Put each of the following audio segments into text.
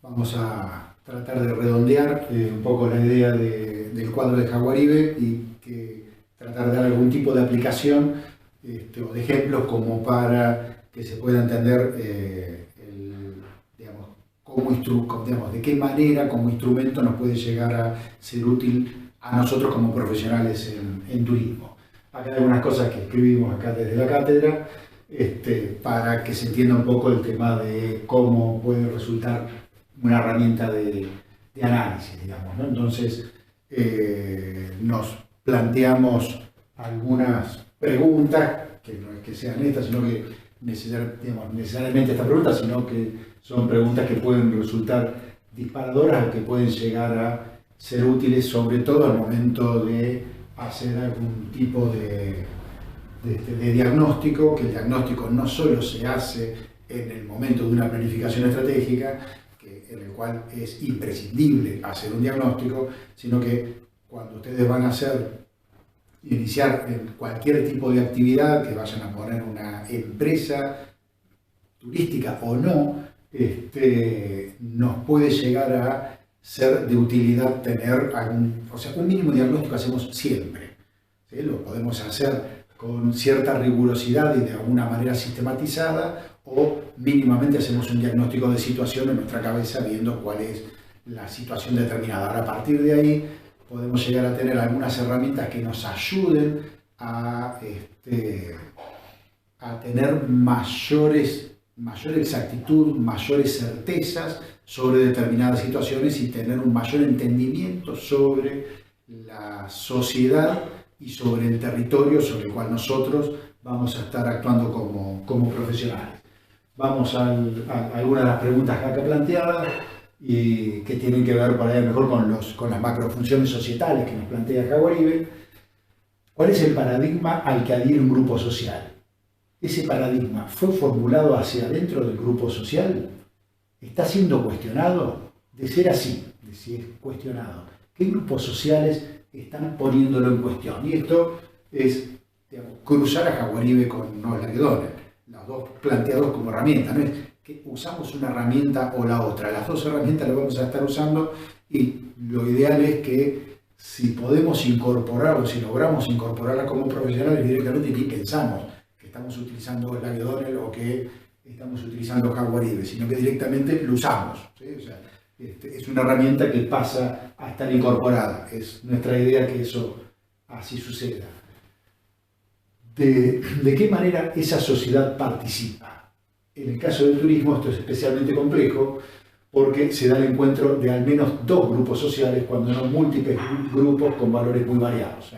Vamos a tratar de redondear un poco la idea del cuadro de Jaguaribe y tratar de dar algún tipo de aplicación o de ejemplos como para que se pueda entender digamos, digamos, de qué manera como instrumento nos puede llegar a ser útil a nosotros como profesionales en turismo. Acá hay algunas cosas que escribimos acá desde la cátedra para que se entienda un poco el tema de cómo puede resultar una herramienta de análisis, digamos, ¿no? Entonces, nos planteamos algunas preguntas, que no es que sean estas, sino que necesariamente estas preguntas, sino que son preguntas que pueden resultar disparadoras o que pueden llegar a ser útiles, sobre todo al momento de hacer algún tipo de diagnóstico, que el diagnóstico no solo se hace en el momento de una planificación estratégica, en el cual es imprescindible hacer un diagnóstico, sino que cuando ustedes van a iniciar en cualquier tipo de actividad, que vayan a poner una empresa turística o no, nos puede llegar a ser de utilidad tener un mínimo diagnóstico hacemos siempre, ¿sí? Lo podemos hacer con cierta rigurosidad y de alguna manera sistematizada, o mínimamente hacemos un diagnóstico de situación en nuestra cabeza viendo cuál es la situación determinada. Ahora, a partir de ahí podemos llegar a tener algunas herramientas que nos ayuden a tener mayor exactitud, mayores certezas sobre determinadas situaciones y tener un mayor entendimiento sobre la sociedad y sobre el territorio sobre el cual nosotros vamos a estar actuando como profesionales. Vamos a algunas de las preguntas acá planteadas y que tienen que ver por ahí mejor con las macrofunciones societales que nos plantea Jaguaribe. ¿Cuál es el paradigma al que adhiere un grupo social? ¿Ese paradigma fue formulado hacia adentro del grupo social? ¿Está siendo cuestionado? De ser así, de si es cuestionado, ¿qué grupos sociales están poniéndolo en cuestión? Y esto es, digamos, cruzar a Jaguaribe con Noel Laguedonner, los dos planteados como herramientas. No es que usamos una herramienta o la otra, las dos herramientas las vamos a estar usando y lo ideal es que si podemos incorporarlas, si logramos incorporarlas como profesionales directamente, ni pensamos que estamos utilizando Laguedonner o que estamos utilizando Jaguaribe, sino que directamente lo usamos, ¿sí? O sea, es una herramienta que pasa a estar incorporada. Es nuestra idea que eso así suceda. ¿De qué manera esa sociedad participa? En el caso del turismo esto es especialmente complejo porque se da el encuentro de al menos dos grupos sociales cuando no múltiples grupos con valores muy variados.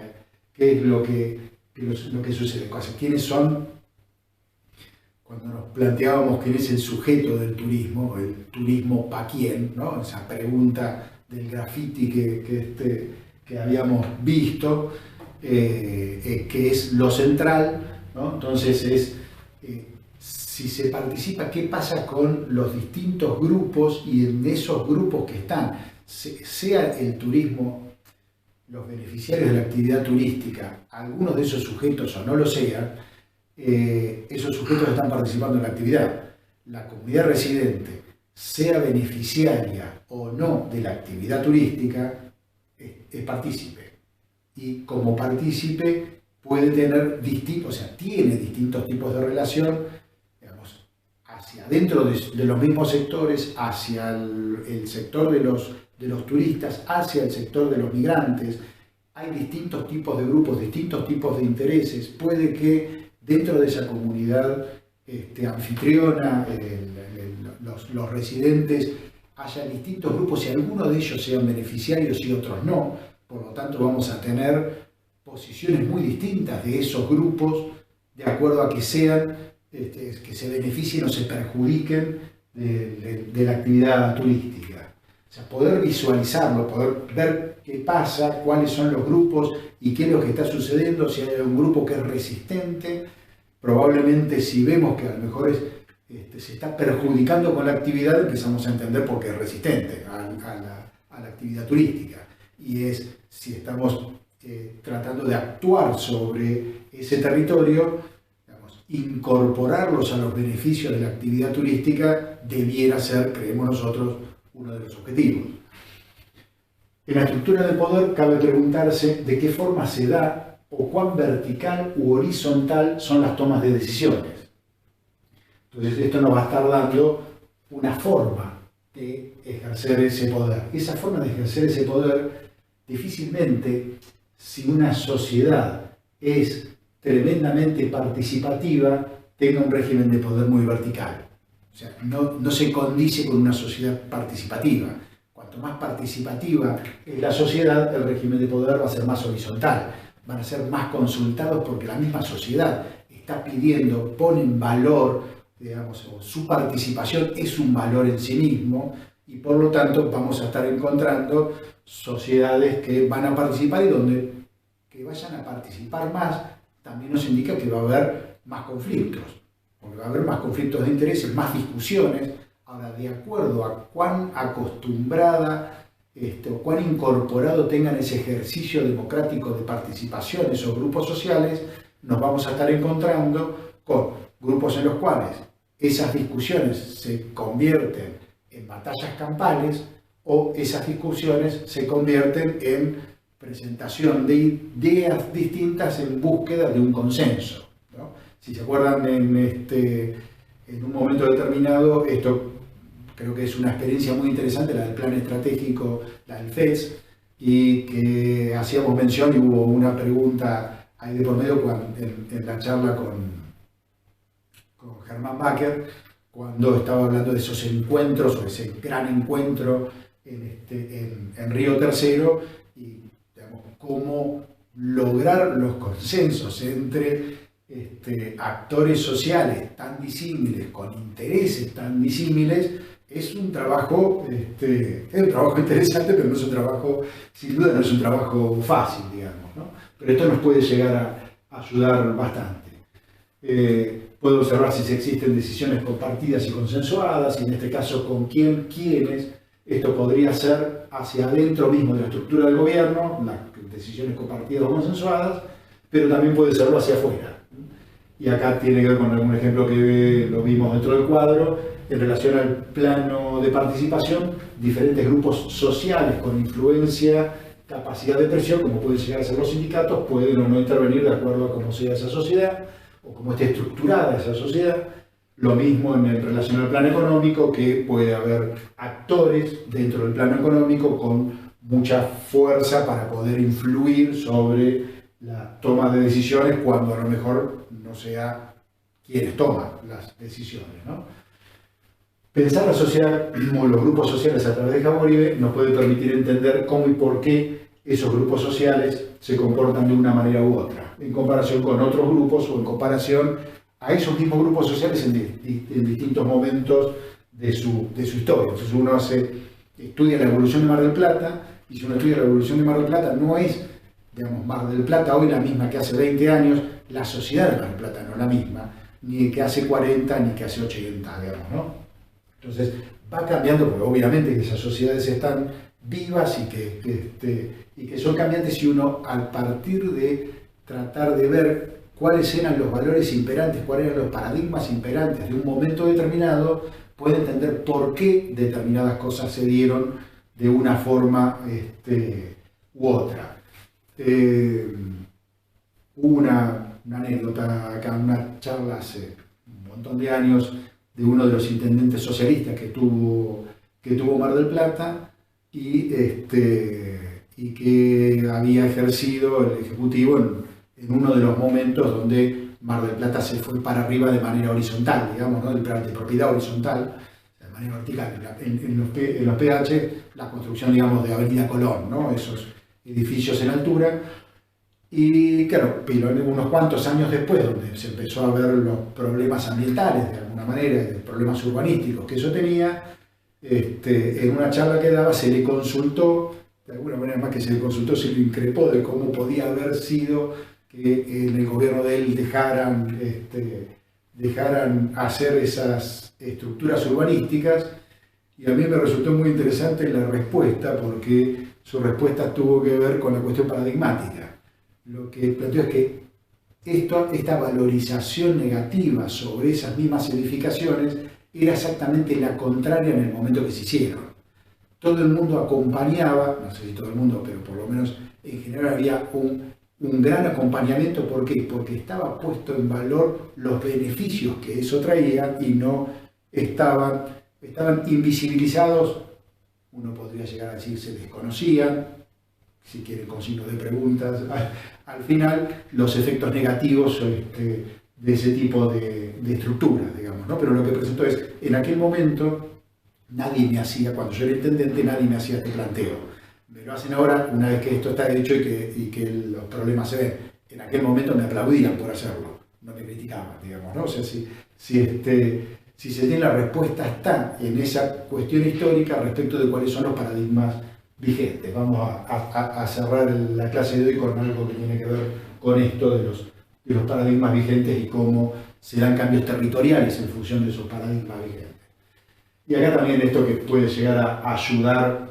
¿Qué es lo que sucede? ¿Quiénes son? Cuando nos planteábamos quién es el sujeto del turismo, el turismo para quién, ¿no? Esa pregunta del graffiti que habíamos visto, que es lo central, ¿no? Entonces si se participa, ¿qué pasa con los distintos grupos y en esos grupos que están? Sea el turismo, los beneficiarios de la actividad turística, algunos de esos sujetos o no lo sean, esos sujetos están participando en la actividad. La comunidad residente, sea beneficiaria o no de la actividad turística, es partícipe. Y como partícipe puede tener tiene distintos tipos de relación, digamos, hacia dentro de los mismos sectores, hacia el sector de los turistas, hacia el sector de los migrantes. Hay distintos tipos de grupos, distintos tipos de intereses. Puede que dentro de esa comunidad anfitriona, los residentes, haya distintos grupos y algunos de ellos sean beneficiarios y otros no. Por lo tanto, vamos a tener posiciones muy distintas de esos grupos de acuerdo a que sean, que se beneficien o se perjudiquen de la actividad turística. O sea, poder visualizarlo, poder ver qué pasa, cuáles son los grupos y qué es lo que está sucediendo, si hay un grupo que es resistente. Probablemente si vemos que a lo mejor se está perjudicando con la actividad, empezamos a entender por qué es resistente a la actividad turística. Y es si estamos tratando de actuar sobre ese territorio, digamos, incorporarlos a los beneficios de la actividad turística debiera ser, creemos nosotros, uno de los objetivos. En la estructura del poder cabe preguntarse de qué forma se da o cuán vertical u horizontal son las tomas de decisiones. Entonces esto nos va a estar dando una forma de ejercer ese poder. Esa forma de ejercer ese poder difícilmente, si una sociedad es tremendamente participativa, tenga un régimen de poder muy vertical. O sea, no se condice con una sociedad participativa. Cuanto más participativa es la sociedad, el régimen de poder va a ser más horizontal. Van a ser más consultados porque la misma sociedad está pidiendo, pone en valor, digamos, su participación es un valor en sí mismo, y por lo tanto vamos a estar encontrando sociedades que van a participar, y donde que vayan a participar más también nos indica que va a haber más conflictos, porque va a haber más conflictos de intereses, más discusiones. Ahora, de acuerdo a cuán acostumbrada o cuán incorporado tengan ese ejercicio democrático de participación esos grupos sociales, nos vamos a estar encontrando con grupos en los cuales esas discusiones se convierten en batallas campales, o esas discusiones se convierten en presentación de ideas distintas en búsqueda de un consenso, ¿no? Si se acuerdan, en un momento determinado, esto creo que es una experiencia muy interesante, la del plan estratégico, la del FES, y que hacíamos mención, y hubo una pregunta ahí de por medio en la charla con Germán Bacher, cuando estaba hablando de esos encuentros, o ese gran encuentro en Río Tercero, y digamos, cómo lograr los consensos entre actores sociales tan disímiles, con intereses tan disímiles. Es un trabajo, interesante, pero no es un trabajo, sin duda no es un trabajo fácil, digamos, ¿no? Pero esto nos puede llegar a ayudar bastante. Puede observar si existen decisiones compartidas y consensuadas, y en este caso con quiénes. Esto podría ser hacia adentro mismo de la estructura del gobierno, las decisiones compartidas o consensuadas, pero también puede serlo hacia afuera. Y acá tiene que ver con algún ejemplo que lo vimos dentro del cuadro, en relación al plano de participación, diferentes grupos sociales con influencia, capacidad de presión, como pueden llegar a ser los sindicatos, pueden o no intervenir de acuerdo a cómo sea esa sociedad, o cómo esté estructurada esa sociedad. Lo mismo en relación al plano económico, que puede haber actores dentro del plano económico con mucha fuerza para poder influir sobre la toma de decisiones, cuando a lo mejor no sea quienes toman las decisiones, ¿no? Pensar la sociedad o los grupos sociales a través de Jaboribe nos puede permitir entender cómo y por qué esos grupos sociales se comportan de una manera u otra, en comparación con otros grupos, o en comparación a esos mismos grupos sociales en distintos momentos de su historia. Entonces uno estudia la evolución de Mar del Plata, y si uno estudia la evolución de Mar del Plata, no es, digamos, Mar del Plata hoy la misma que hace 20 años, la sociedad de Mar del Plata no es la misma, ni que hace 40 ni que hace 80, digamos, ¿no? Entonces va cambiando, porque obviamente que esas sociedades están vivas y que son cambiantes, y uno, a partir de tratar de ver cuáles eran los valores imperantes, cuáles eran los paradigmas imperantes de un momento determinado, puede entender por qué determinadas cosas se dieron de una forma u otra. Hubo una anécdota acá, una charla hace un montón de años, de uno de los intendentes socialistas que tuvo Mar del Plata, y que había ejercido el Ejecutivo en uno de los momentos donde Mar del Plata se fue para arriba de manera horizontal, digamos, ¿no? De propiedad horizontal, de manera vertical. En los PH, la construcción, digamos, de Avenida Colón, ¿no? Esos edificios en altura. Y claro, unos cuantos años después, donde se empezó a ver los problemas ambientales, de alguna manera, los problemas urbanísticos que eso tenía, en una charla que daba se le consultó, de alguna manera más que se le consultó, se le increpó de cómo podía haber sido que en el gobierno de él dejaran hacer esas estructuras urbanísticas. Y a mí me resultó muy interesante la respuesta, porque su respuesta tuvo que ver con la cuestión paradigmática. Lo que planteó es que esta valorización negativa sobre esas mismas edificaciones era exactamente la contraria en el momento que se hicieron. todo el mundo acompañaba, no sé si todo el mundo, pero por lo menos en general había un gran acompañamiento. ¿Por qué? Porque estaba puesto en valor los beneficios que eso traía y no estaban invisibilizados. Uno podría llegar a decir se desconocían, si quieren con signos de preguntas. Al final, los efectos negativos de ese tipo de estructuras, digamos, ¿no? Pero lo que presentó es, en aquel momento, nadie me hacía, cuando yo era intendente, nadie me hacía este planteo. Me lo hacen ahora, una vez que esto está hecho y que los problemas se ven. En aquel momento me aplaudían por hacerlo, no me criticaban, digamos, ¿no? O sea, si se tiene la respuesta está en esa cuestión histórica respecto de cuáles son los paradigmas vigentes. Vamos a cerrar la clase de hoy con algo que tiene que ver con esto de los paradigmas vigentes y cómo se dan cambios territoriales en función de esos paradigmas vigentes. Y acá también esto que puede llegar a ayudar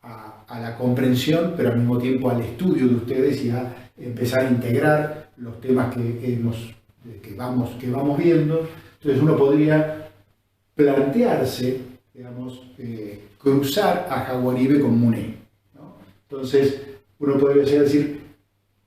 a la comprensión, pero al mismo tiempo al estudio de ustedes y a empezar a integrar los temas que vamos viendo. Entonces uno podría plantearse, digamos, cruzar a Jaguaribe con Muné, ¿no? Entonces uno podría llegar a decir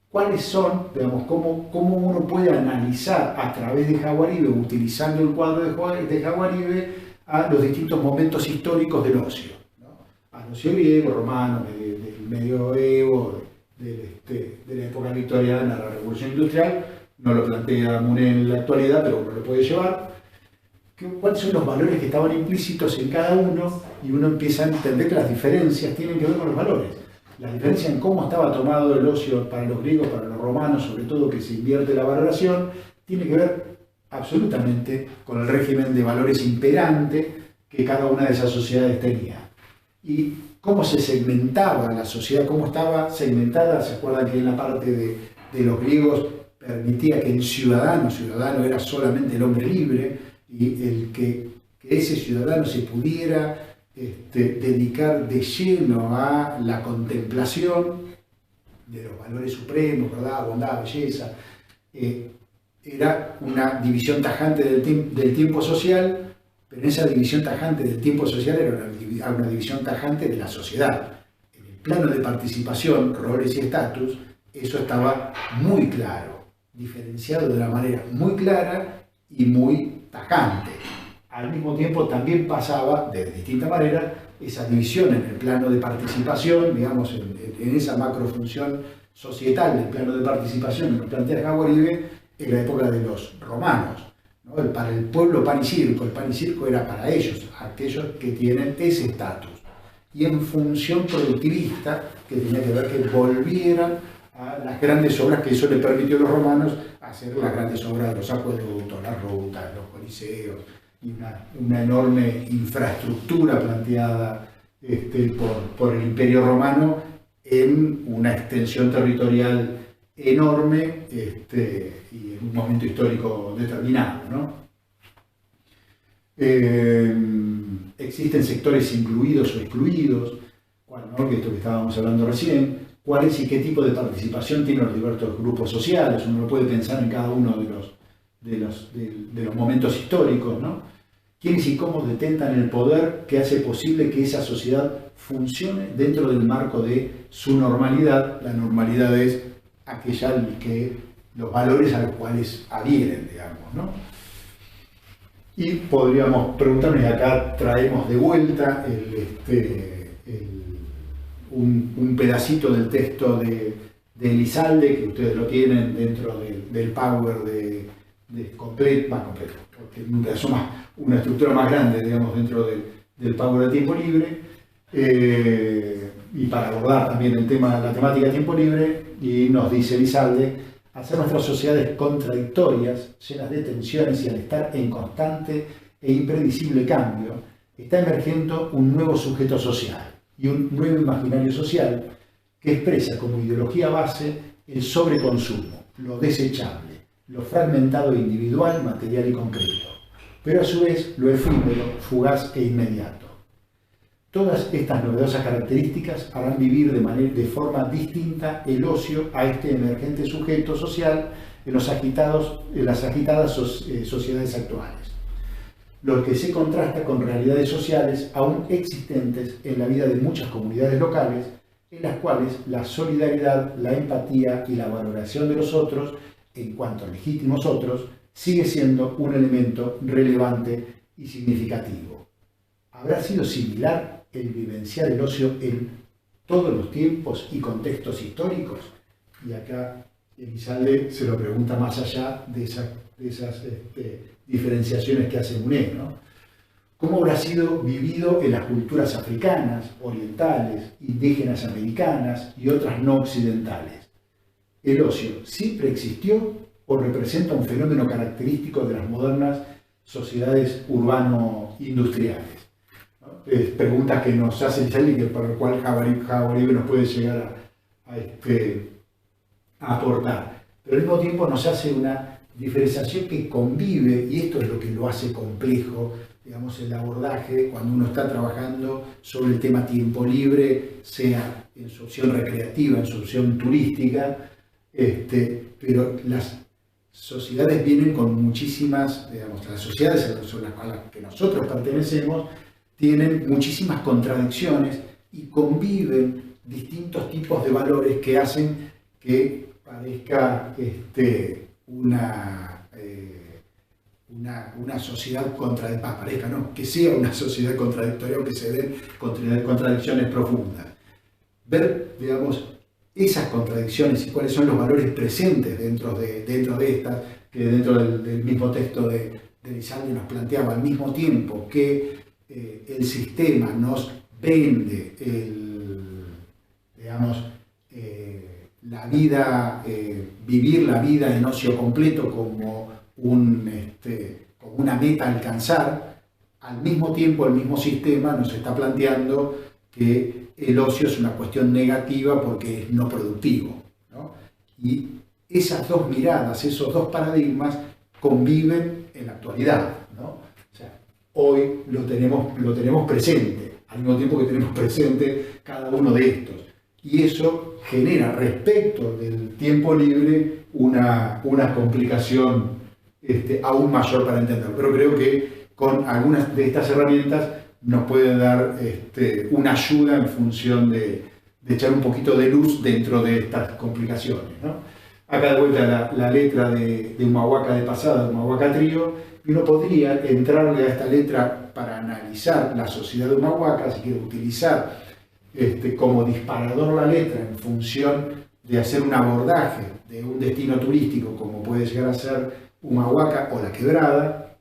cuáles son, digamos, cómo uno puede analizar a través de Jaguaribe, utilizando el cuadro de Jaguaribe, a los distintos momentos históricos del ocio, ¿no? Al ocio griego, romano, del medioevo, de la época victoriana, la revolución industrial. No lo plantea Muné en la actualidad, pero uno lo puede llevar. ¿Cuáles son los valores que estaban implícitos en cada uno? Y uno empieza a entender que las diferencias tienen que ver con los valores. La diferencia en cómo estaba tomado el ocio para los griegos, para los romanos, sobre todo que se invierte la valoración, tiene que ver absolutamente con el régimen de valores imperante que cada una de esas sociedades tenía. Y cómo se segmentaba la sociedad, cómo estaba segmentada. ¿Se acuerdan que en la parte de los griegos permitía que el ciudadano era solamente el hombre libre, y que ese ciudadano se pudiera dedicar de lleno a la contemplación de los valores supremos, verdad, bondad, belleza? Era una división tajante del tiempo social, pero esa división tajante del tiempo social era una división tajante de la sociedad. En el plano de participación, roles y estatus, eso estaba muy claro, diferenciado de una manera muy clara y muy tajante. Al mismo tiempo también pasaba, de distinta manera, esa división en el plano de participación, digamos, en esa macrofunción societal del plano de participación que nos plantea Jaguaribe, en la época de los romanos, ¿no? Para el pueblo pan y circo. El pan y circo era para ellos, aquellos que tienen ese estatus. Y en función productivista, que tenía que ver que volvieran a las grandes obras que eso le permitió a los romanos hacer, las grandes obras de los acueductos, las rutas, los coliseos, y una enorme infraestructura planteada por el Imperio Romano en una extensión territorial enorme y en un momento histórico determinado, ¿no? Existen sectores incluidos o excluidos, ¿no? Que esto que estábamos hablando recién. ¿Cuál es y qué tipo de participación tienen los diversos grupos sociales? Uno lo puede pensar en cada uno de los momentos históricos, ¿no? ¿Quiénes y cómo detentan el poder que hace posible que esa sociedad funcione dentro del marco de su normalidad? La normalidad es aquella que los valores a los cuales adhieren, digamos, ¿no? Y podríamos preguntarnos, y acá traemos de vuelta un pedacito del texto de Elizalde, que ustedes lo tienen dentro del Power más completo, porque un pedazo más, una estructura más grande, digamos, dentro del Power de tiempo libre, y para abordar también la temática tiempo libre. Y nos dice Elizalde: hacer nuestras sociedades contradictorias, llenas de tensiones, y al estar en constante e impredecible cambio, está emergiendo un nuevo sujeto social y un nuevo imaginario social que expresa como ideología base el sobreconsumo, lo desechable, lo fragmentado e individual, material y concreto, pero a su vez lo efímero, fugaz e inmediato. Todas estas novedosas características harán vivir de forma distinta el ocio a este emergente sujeto social en las agitadas sociedades actuales. lo que se contrasta con realidades sociales aún existentes en la vida de muchas comunidades locales, en las cuales la solidaridad, la empatía y la valoración de los otros, en cuanto a legítimos otros, sigue siendo un elemento relevante y significativo. ¿Habrá sido similar el vivenciar el ocio en todos los tiempos y contextos históricos? Y acá Elizalde se lo pregunta más allá de esas diferenciaciones que hace Munet, ¿no? ¿Cómo habrá sido vivido en las culturas africanas, orientales, indígenas americanas y otras no occidentales? ¿El ocio siempre existió o representa un fenómeno característico de las modernas sociedades urbano-industriales? ¿No? Preguntas que nos hace Elizalde y que para lo cual Jaguaribe nos puede llegar a aportar. Pero al mismo tiempo nos hace una diferenciación que convive, y esto es lo que lo hace complejo, digamos, el abordaje cuando uno está trabajando sobre el tema tiempo libre, sea en su opción recreativa, en su opción turística, pero las sociedades vienen con muchísimas, digamos, las sociedades a las que nosotros pertenecemos tienen muchísimas contradicciones y conviven distintos tipos de valores que hacen que parezca una sociedad contradictoria, no, que sea una sociedad contradictoria o que se den contradicciones profundas. Ver, digamos, esas contradicciones y cuáles son los valores presentes dentro de estas, que dentro del mismo texto de Elizalde nos planteaba, al mismo tiempo que el sistema nos vende la vida, vivir la vida en ocio completo como una meta a alcanzar, al mismo tiempo el mismo sistema nos está planteando que el ocio es una cuestión negativa porque es no productivo, ¿no? Y esas dos miradas, esos dos paradigmas conviven en la actualidad, ¿no? O sea, hoy lo tenemos presente, al mismo tiempo que tenemos presente cada uno de estos. Y eso genera respecto del tiempo libre una complicación aún mayor para entenderlo. Pero creo que con algunas de estas herramientas nos pueden dar una ayuda en función de echar un poquito de luz dentro de estas complicaciones, ¿no? Acá de vuelta la letra de Humahuaca de Pasada, de Humahuaca Trío, y uno podría entrarle a esta letra para analizar la sociedad de Humahuaca, si quiere utilizar como disparador la letra en función de hacer un abordaje de un destino turístico como puede llegar a ser Humahuaca o La Quebrada,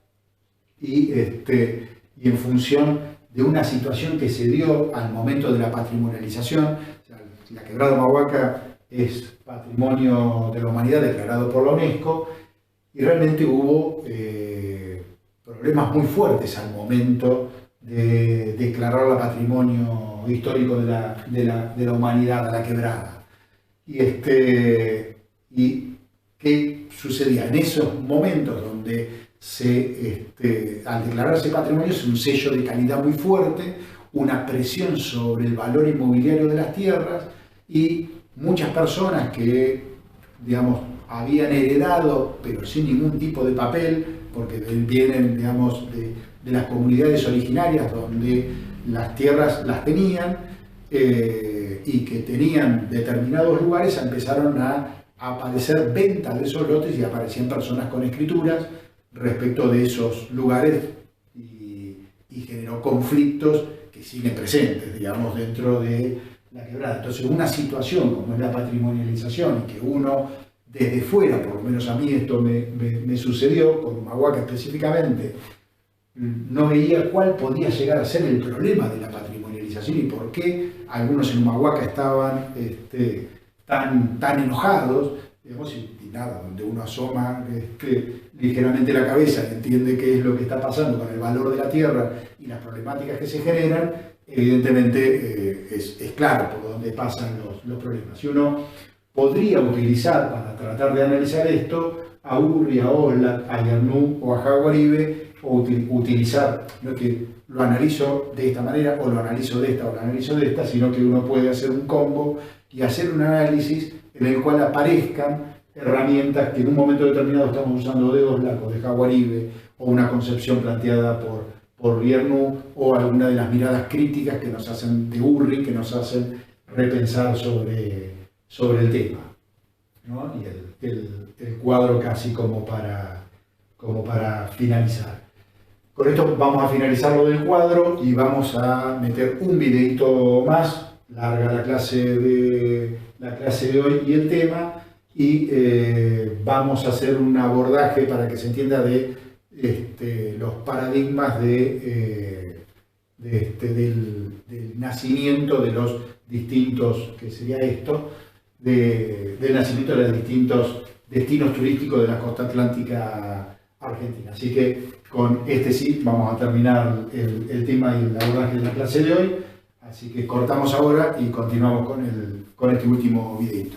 y en función de una situación que se dio al momento de la patrimonialización. O sea, La Quebrada de Humahuaca es Patrimonio de la Humanidad declarado por la UNESCO, y realmente hubo problemas muy fuertes al momento de declararla Patrimonio Histórico de la Humanidad a La Quebrada. Y ¿qué sucedía? En esos momentos donde al declararse patrimonio es un sello de calidad muy fuerte, una presión sobre el valor inmobiliario de las tierras, y muchas personas que, digamos, habían heredado, pero sin ningún tipo de papel, porque vienen, digamos, de las comunidades originarias donde las tierras las tenían y que tenían determinados lugares, empezaron a aparecer ventas de esos lotes y aparecían personas con escrituras respecto de esos lugares y generó conflictos que siguen presentes, digamos, dentro de La Quebrada. Entonces, una situación como es la patrimonialización y que uno desde fuera, por lo menos a mí esto me sucedió, con Humahuaca específicamente, no veía cuál podía llegar a ser el problema de la patrimonialización y por qué algunos en Humahuaca estaban tan enojados, digamos, y nada, donde uno asoma ligeramente la cabeza y entiende qué es lo que está pasando con el valor de la tierra y las problemáticas que se generan, evidentemente es claro por dónde pasan los problemas. Y uno podría utilizar, para tratar de analizar esto, a Urri, a Oslak, a Yarnú o a Jaguaribe, o utilizar, no es que lo analizo de esta manera o lo analizo de esta o lo analizo de esta, sino que uno puede hacer un combo y hacer un análisis en el cual aparezcan herramientas que en un momento determinado estamos usando de Oslak o de Jaguaribe o una concepción planteada por Riernu, o alguna de las miradas críticas que nos hacen de Urri, que nos hacen repensar sobre el tema, ¿no? Y el cuadro casi como para finalizar. Con esto vamos a finalizar lo del cuadro y vamos a meter un videito más, larga la clase de hoy y el tema, y vamos a hacer un abordaje para que se entienda de los paradigmas del nacimiento de los distintos, que sería esto, del nacimiento de los distintos destinos turísticos de la costa atlántica argentina. Así que con este sí vamos a terminar el tema y el abordaje de la clase de hoy. Así que cortamos ahora y continuamos con este último videito.